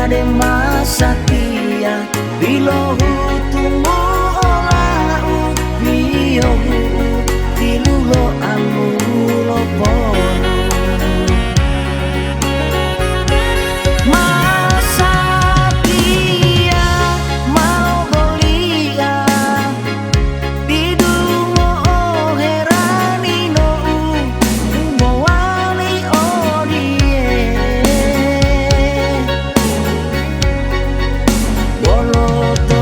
de masakia bilohu tumu olau biyohu tilulo amulo pono masakia mau bolia bidumo oherani no umowani odie boloto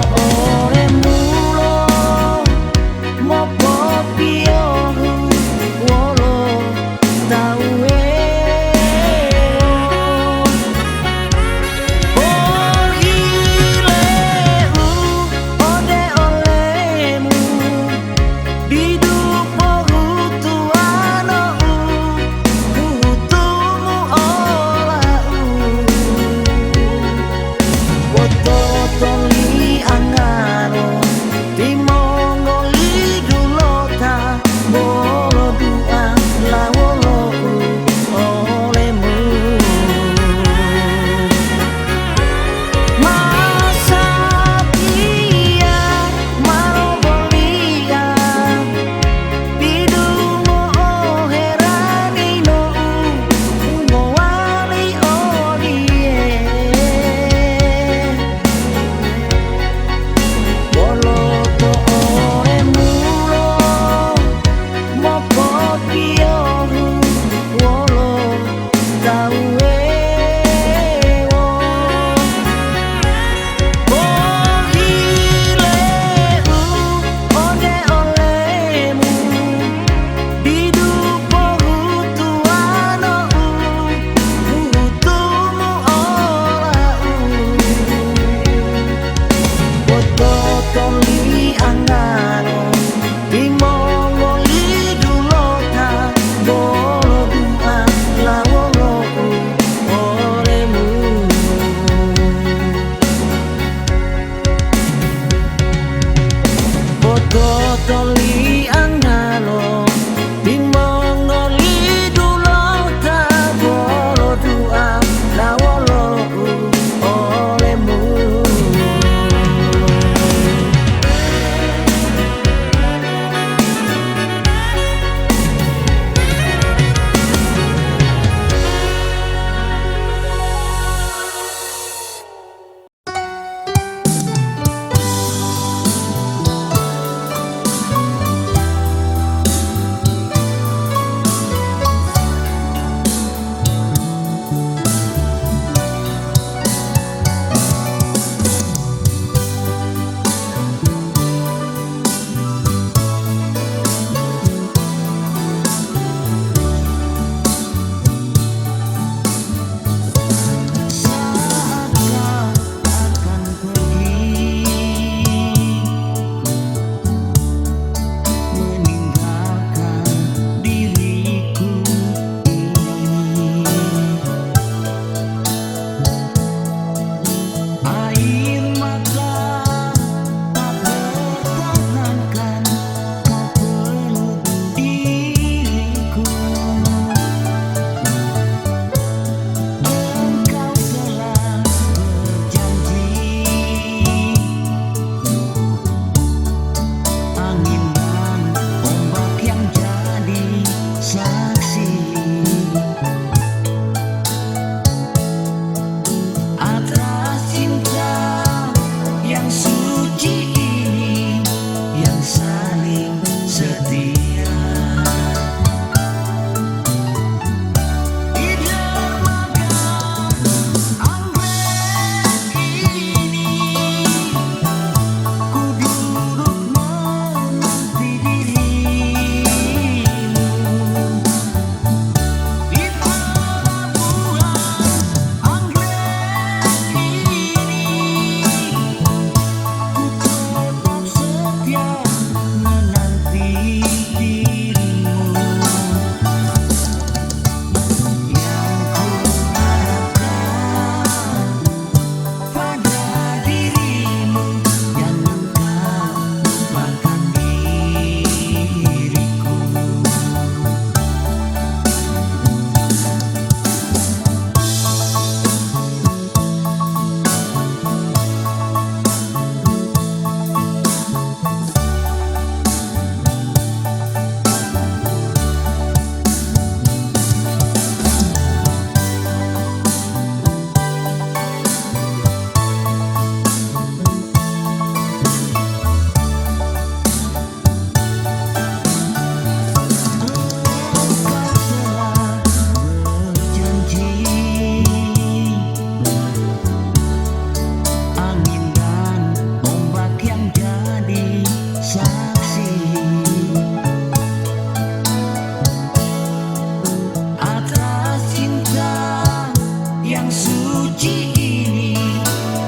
suci ini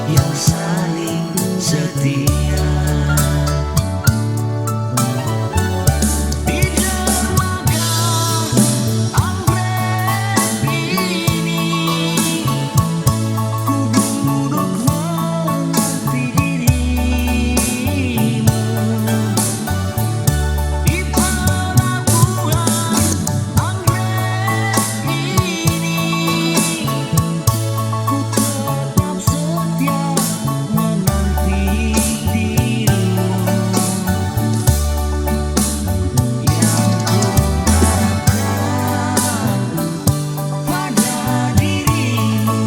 yang saling setia. Di dermaga anggrek ini ku duduk menanti dirimu. Di pelabuhan anggrek ini ku tetap setia menanti dirimu. Yang ku harapkan pada dirimu,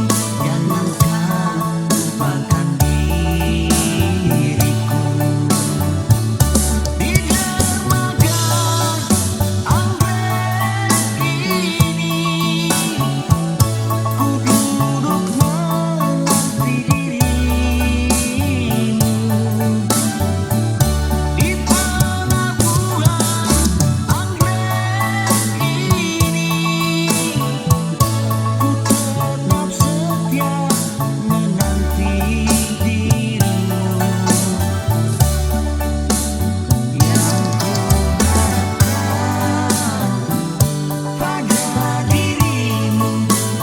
jangan kau lupakan diriku. Di dermaga anggrek ini ku duduk menanti dirimu. Di pelabuhan anggrek ini ku tetap setia menanti dirimu. Yang ku harapkan pada dirimu,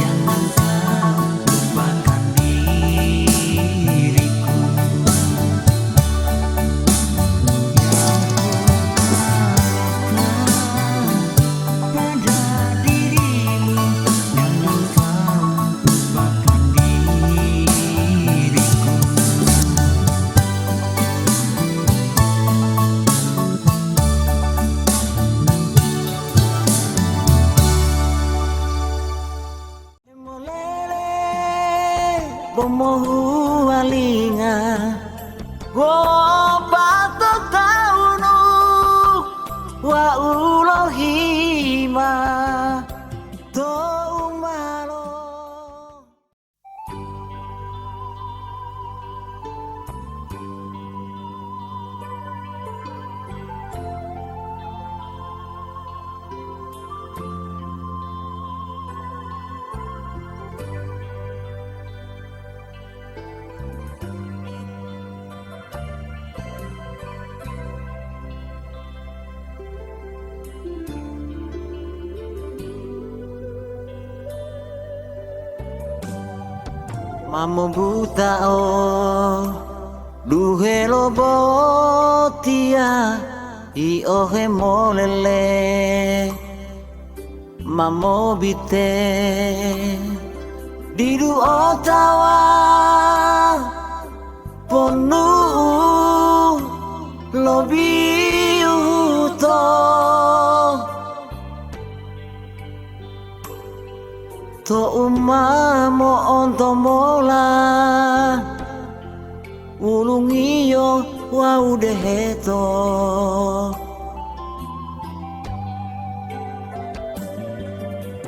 jangan kau lupakan diriku. Yang ku harapkan pada dirimu, jangan kau lupakan diriku. Molele bomohu alinga wo pato taunu wa ulohima to umalo. Mamo buta o duhe lobo tia I ohe molele mamo bite didu otawa ponu lobi uto to umamo onto mola ulungiyo wa udeheto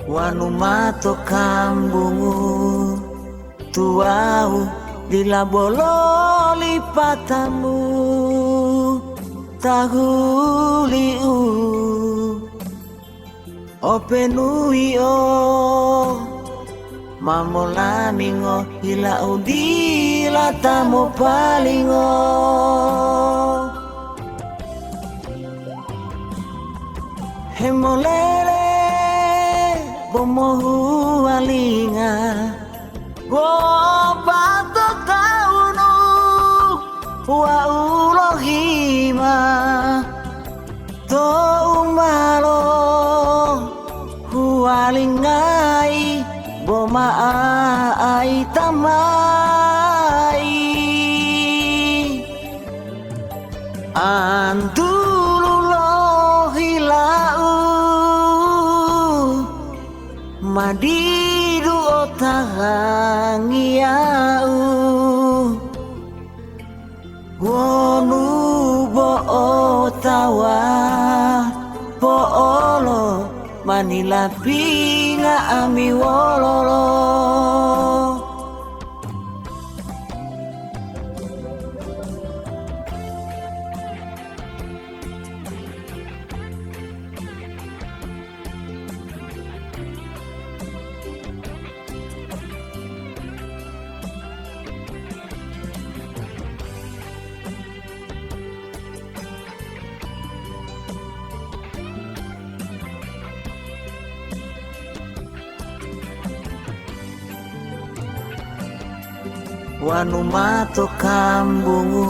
wanu mato kambungu tuau dilabolo lipatamu tahuliu openuio mamola mingo hila udila tamo palingo hemolele bomohu alinga go pato taunu wa ulohima to umalo hualingai boma ai tamai antululo hilau madidu otangiau wonu bo otawa poolo manila pinga ami wololo wanu mato kambungu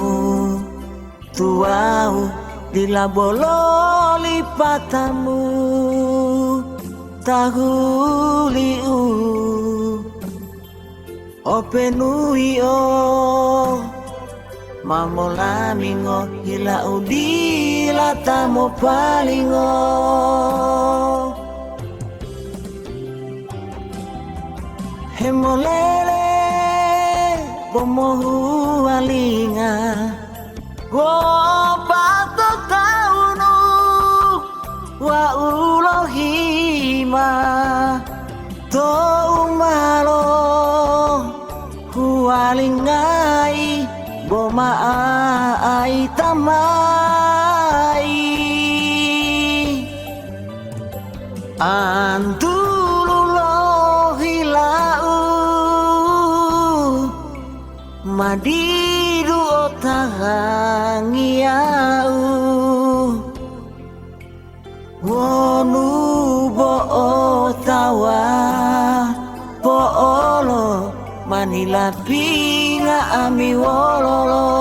tuau dila bololi patamu tahuliu openui o mamolamingo hila udila tamo palingo hemolele pomohu alinga wo pato taunu wa ulohima to umalo hualingai boma ai tamai antululo hilau madidu otangiau wonu bo otawa poolo manila pinga ami wololo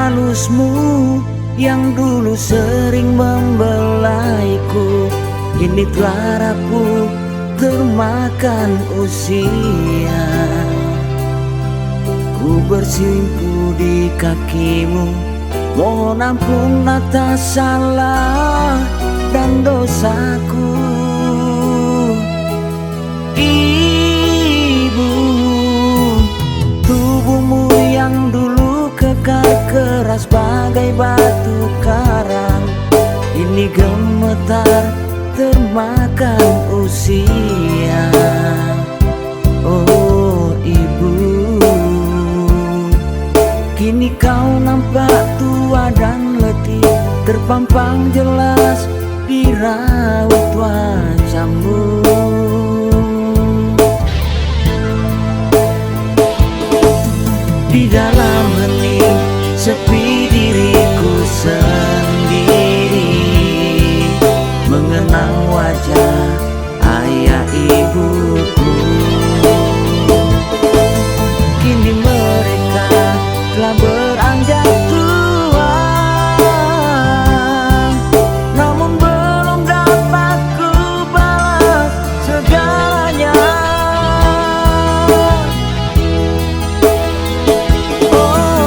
halusmu yang dulu sering membelaiku kini telah rapuh termakan usia. Ku bersimpu di kakimu, mohon ampun atas salah dan dosaku. Ibu, tubuhmu yang dulu kekar keras bagai batu karang, ini gemetar termakan usia. Oh ibu, kini kau nampak tua dan letih, terpampang jelas di raut wajahmu. Di dalam hening sepi diriku sendiri, mengenang wajah ayah ibuku. Kini mereka telah beranjak tua, namun belum dapat ku balas segalanya. Oh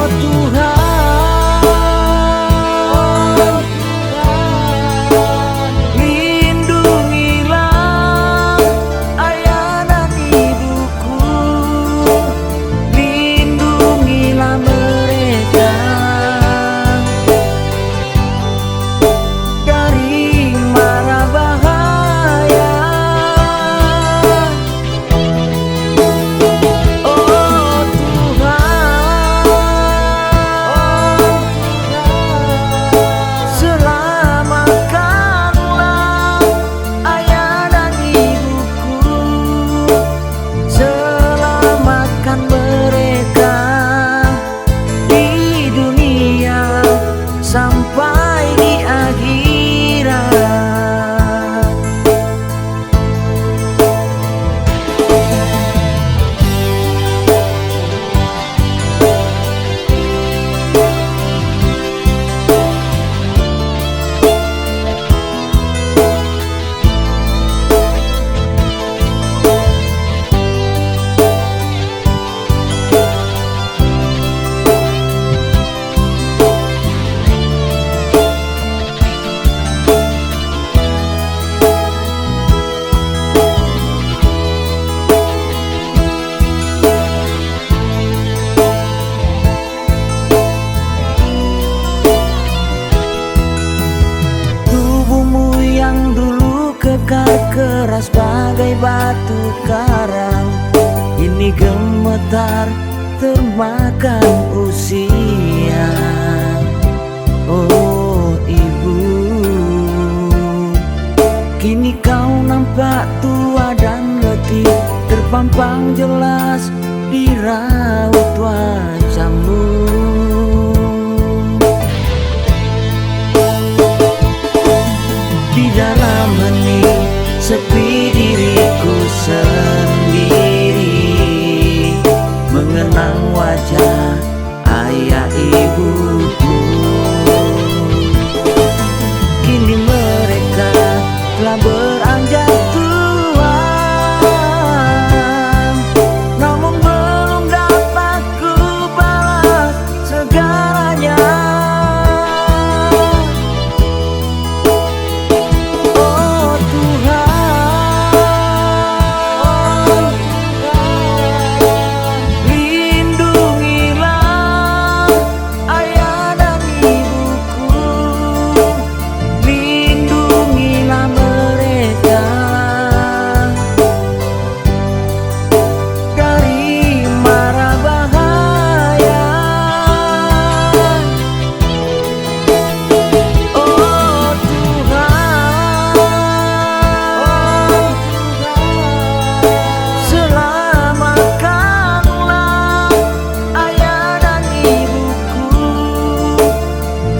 karang ini gemetar termakan usia. Oh ibu, kini kau nampak tua dan letih, terpampang jelas di raut wajahmu. Di dalam hening sepi diriku sendiri, mengenang wajah ayah ibuku. Kini mereka telah beranjak tua, namun belum dapat ku balas segalanya. Oh Tuhan, lindungilah ayah dan ibuku, lindungilah mereka dari mara bahaya. Oh Tuhan, selamatkanlah ayah dan ibuku,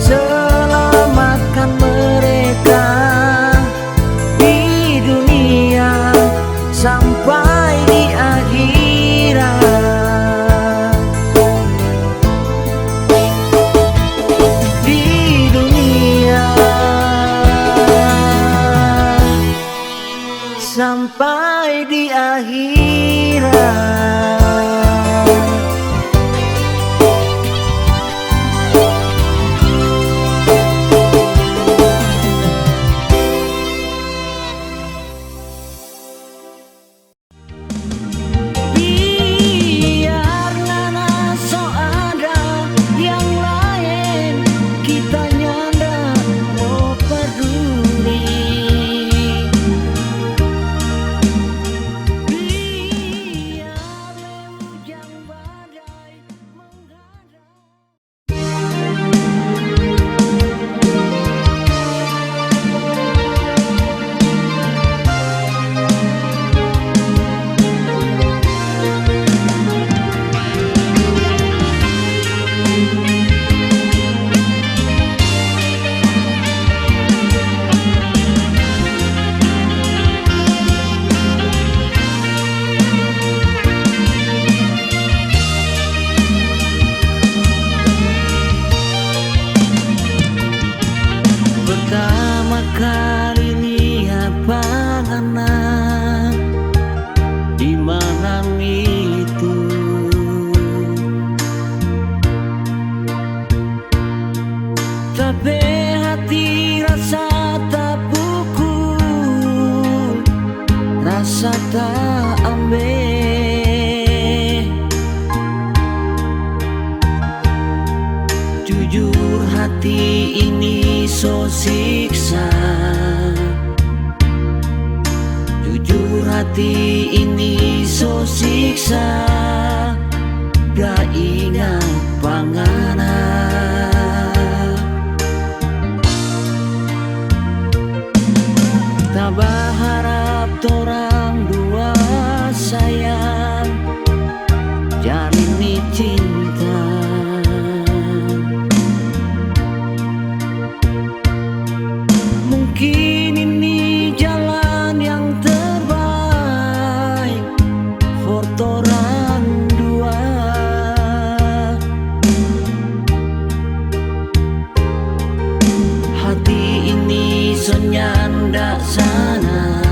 selamatkan mereka di dunia sampai di akhirat. Di dunia sampai di akhirat. Biar nana so ada yang lain, kita nyanda mau peduli. Biar hujan badai menghadang. Pertama kali lihat panganan di malam itu, tapi hati rasa tak pukul, rasa tak ambil. Jujur hati ini so siksa, jujur hati ini so siksa. Gak ingat panganan, tak berharap torang dua sayang jalin cinta. Mungkin ini jalan yang terbaik for torang dua. Hati ini so nyanda sana,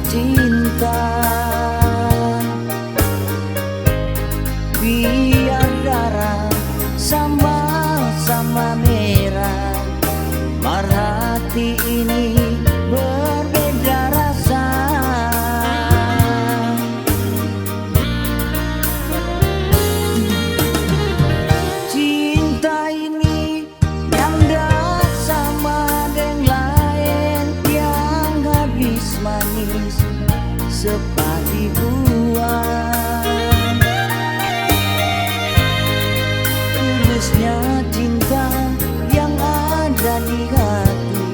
cinta. Biar darah sama-sama merah, mar hati ini berbeda rasa. Cinta ini yang dah sama dengan lain, yang habis manis sepadi buah. Tulusnya cinta yang ada di hati,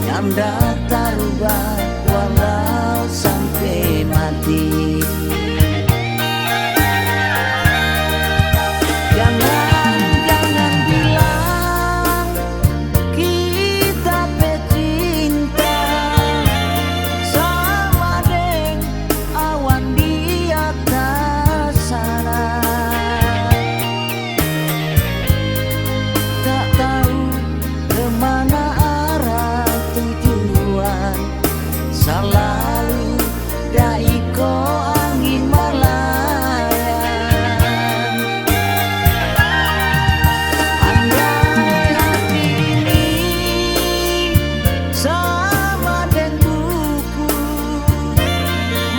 yang dah tak rubah walau sampai mati. Jangan bilang kita pecinta, sama deng awan di atas sana. Tak tahu kemana arah tujuan, selalu daiko angin melayang. Andai hati ini sama dengan buku,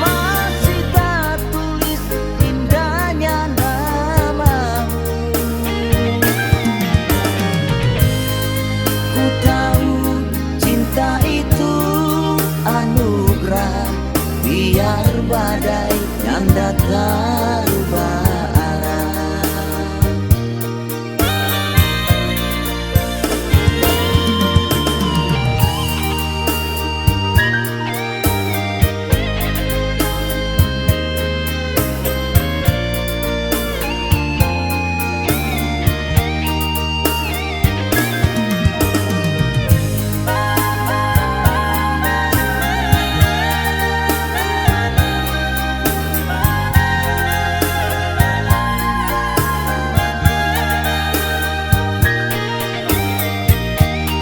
masih tak tulis indahnya namamu. Ku tahu cinta itu anugerah, biar badai yang datang rubah arah.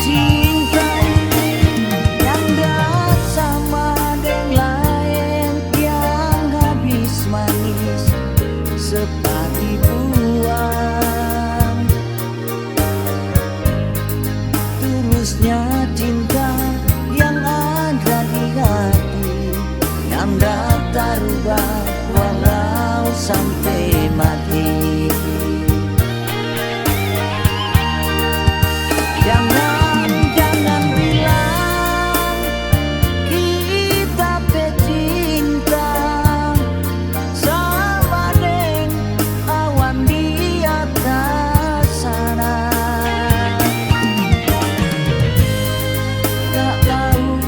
Cinta ini yang dah sama dengan lain, yang habis manis sepadi buah. Tulusnya cinta yang ada di hati, yang dah tak rubah walau sampai mati. Jangan bilang kita pecinta, sama dengan awan di atas sana. Tak tahu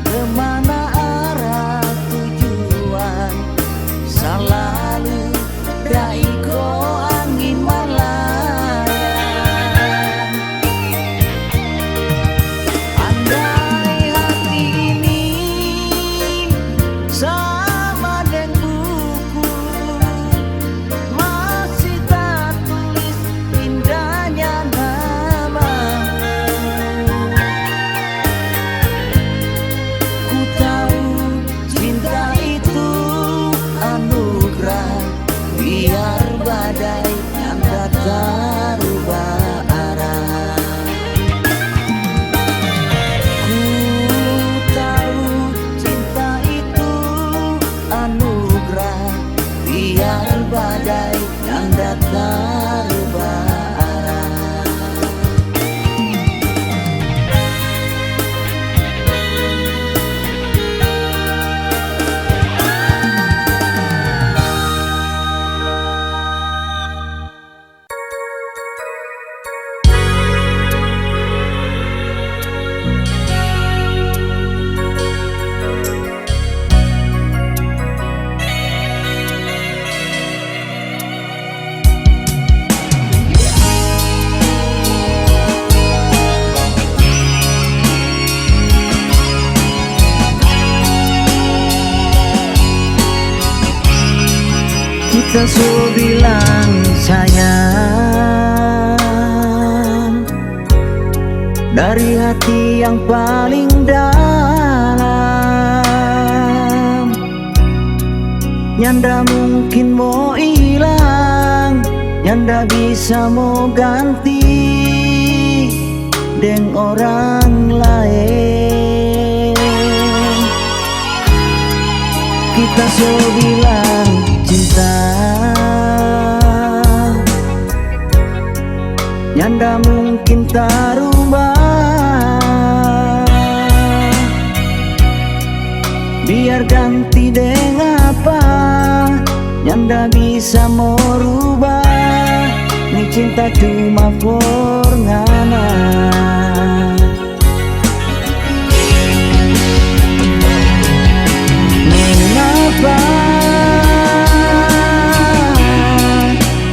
kemana arah tujuan, selalu daiko angin melayang. Andai hati ini sama dengan buku, masih tak tulis indahnya namamu. Ku tahu cinta itu anugerah, biar badai yang datang rubah arah. Ku tahu cinta itu anugerah, biar badai yang datang rubah arah. Kita so bilang sayang dari hati yang paling dalam. Nyanda mungkin mau hilang, nyanda bisa mau ganti deng orang lain. Kita so bilang cinta, nyanda mungkin tak rubah. Biar ganti deng apa, nyanda bisa mau rubah. Ni cinta cuma for ngana. Mengapa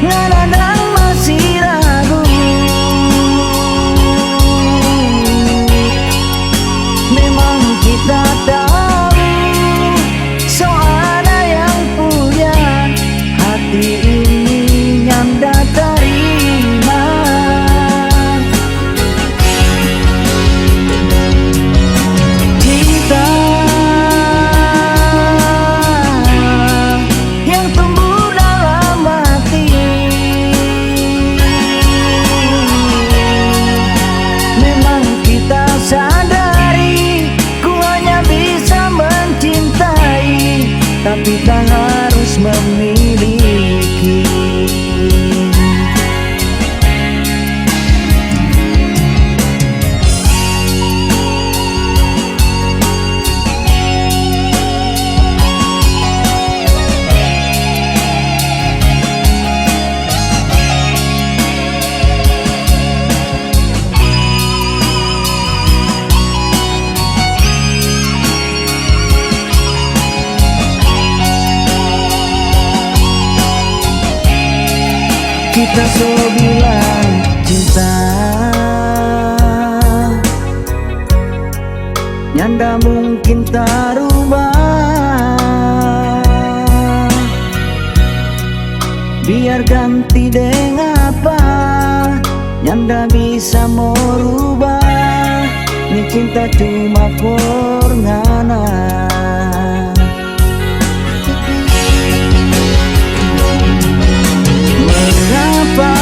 ngana dan masih ragu? Memang kita tahu soal yang punya hati ini nyanda terima. Cinta yang tumbuh dalam hati, memang kita sadari ku hanya bisa mencintai, tapi tak harus memiliki. Kita so bilang cinta, nyanda mungkin tak rubah. Biar ganti deng apa, nyanda bisa mau rubah. Ni cinta cuma for ngana. Mengapa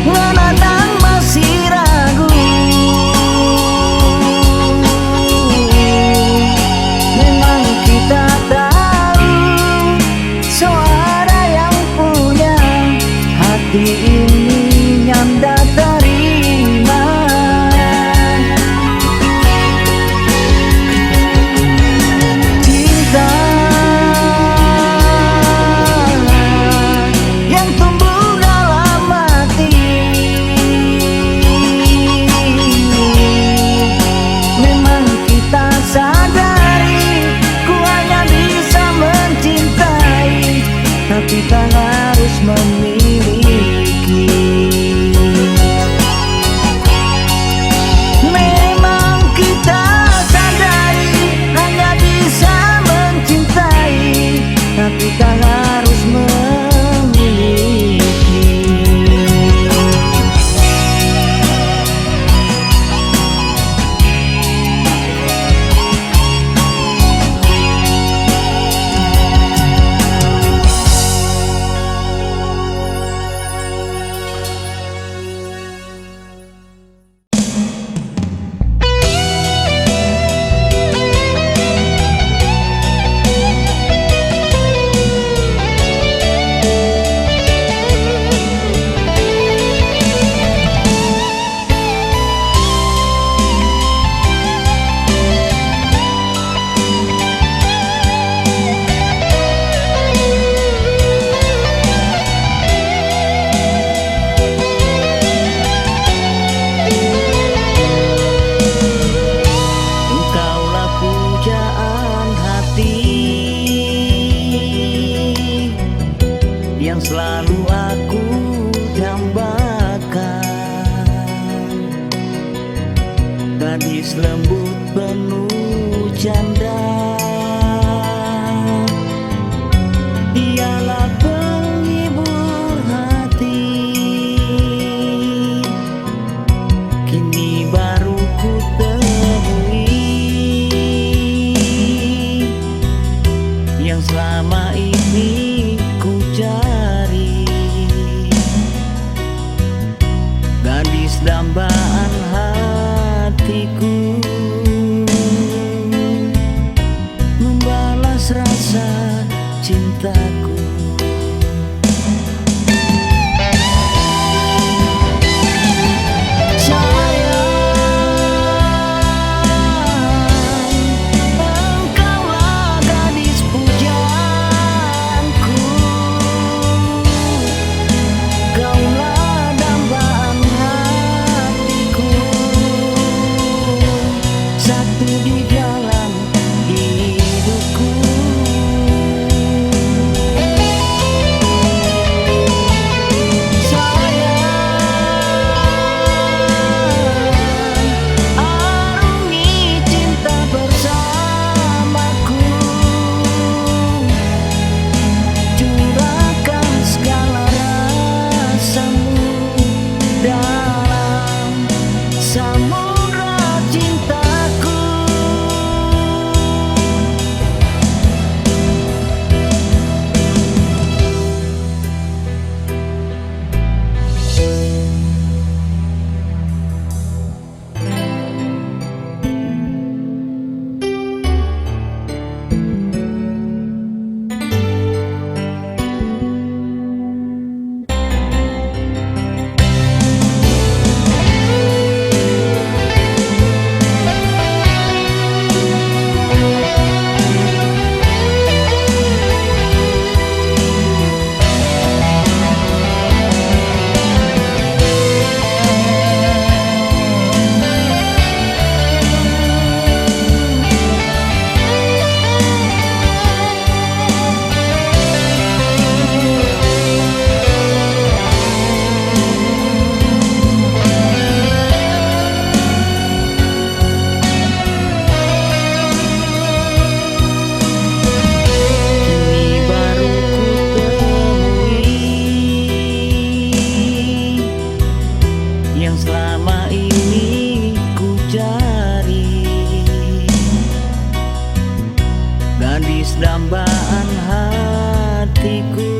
ngana dan masih ragu? Memang kita tahu soal yang punya hati ini nyanda terima. Cinta yang tumbuh dalam hati, memang kita sadari ku hanya bisa mencintai, tapi tak harus memiliki. Memang kita sadari hanya bisa mencintai, tapi tak harus memiliki. Engkaulah pujaan hati yang selalu aku dambakan. Gadis lembut penuh canda, dialah penghibur hati. Kini baru ku temui gadis dambaan hatiku, membalas rasa cintaku. Selama ini ku cari gadis dambaan hatiku,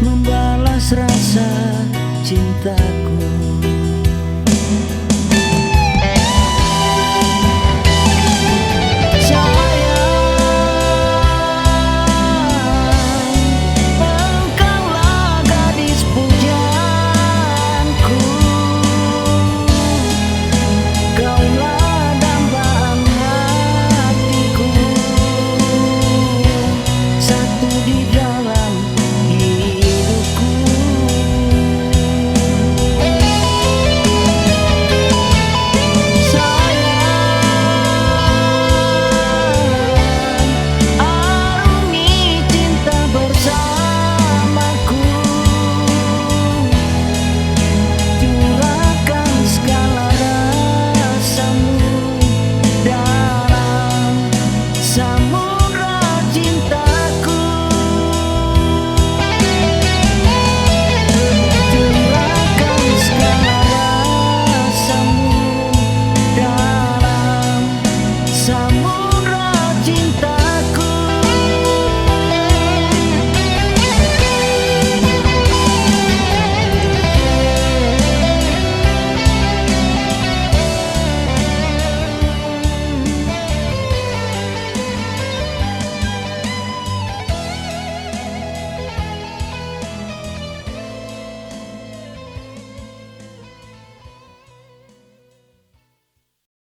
membalas rasa cintaku.